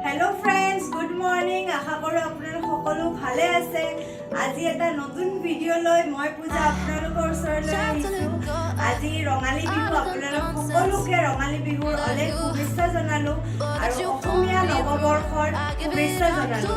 hello friends good morning आशा करो আপোনালোক সকলো ভালে আছে আজি এটা নতুন ভিডিও লৈ মই পূজা আপোনালোকৰ ওচৰলৈ আহিছো আজি ৰঙালী বিহু আপোনালোক সকলোকে ৰঙালী বিহুৰ অলেখ শুভেচ্ছা জনালো আৰু অসমীয়া নৱবৰ্ষৰ শুভেচ্ছা জনালো